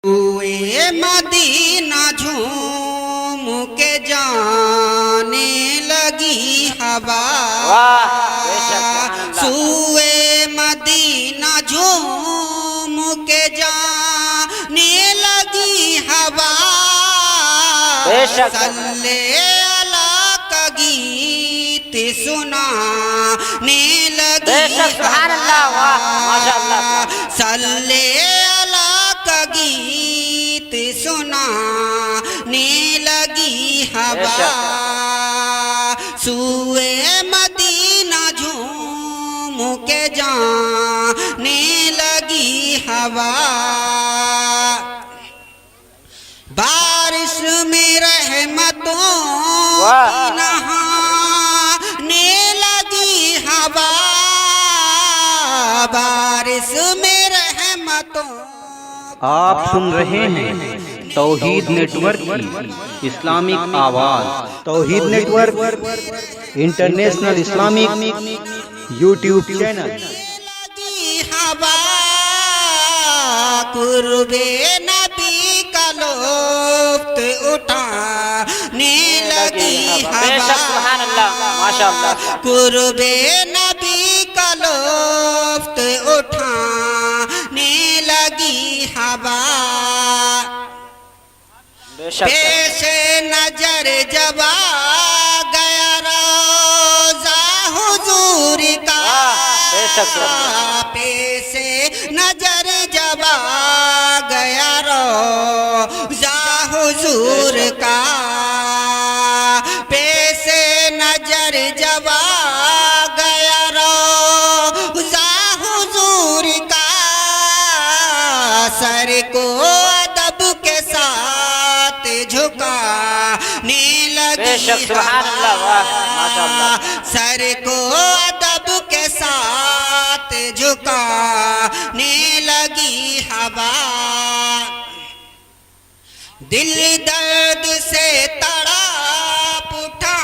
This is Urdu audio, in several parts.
سوئے مدینہ جھوم کے جانے لگی ہوا، سوئے مدینہ جھوم کے جانے لگی ہوا، صلی اللہ کا گیت سنانے لگی ہوا، صلی اللہ کا گیت سنانے لگی ہوا، سوئے مدینہ جھوم کے جانے لگی ہوا، بارش میں رحمتوں کی نہانے لگی ہوا، بارش میں رحمتوں۔ آپ سن رہے ہیں توحید نیٹ ورک کی اسلامک آواز۔ توحید network international Islamic YouTube channel. لگی ہوا، قرب نبی کا لطف اٹھانے لگی ہوا، قرب نبی کا لطف اٹھانے لگی ہوا، پیش نظر جب آ گیا روضہ حضور کا، پیش نظر جب آ گیا روضہ حضور کا، پیش نظر جب آ گیا روضہ حضور کا، سر کو ادب کے ساتھ جھکانے لگی ہوا، سر کو ادب کے ساتھ جھکانے لگی ہوا، دل درد سے تڑپ اٹھا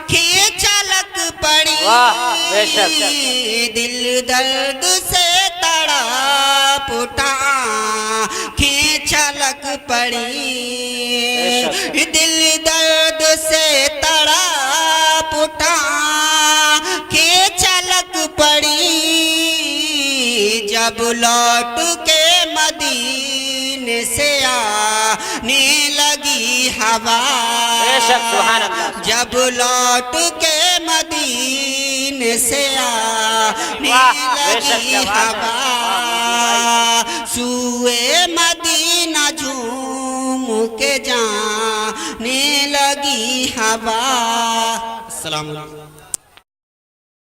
کھینچلک پڑی، دل درد سے تڑپ اٹھا کھینچلک پڑی، دل درد سے تڑپ اٹھا کھینچلک پڑی، جب لوٹ کے مدینے سے آنے لگی ہوا، جب لوٹ کے مدینے سے آنے لگی ہوا، سوئے مدینہ جھوم کے جانے لگی ہوا۔ السلام علیکم۔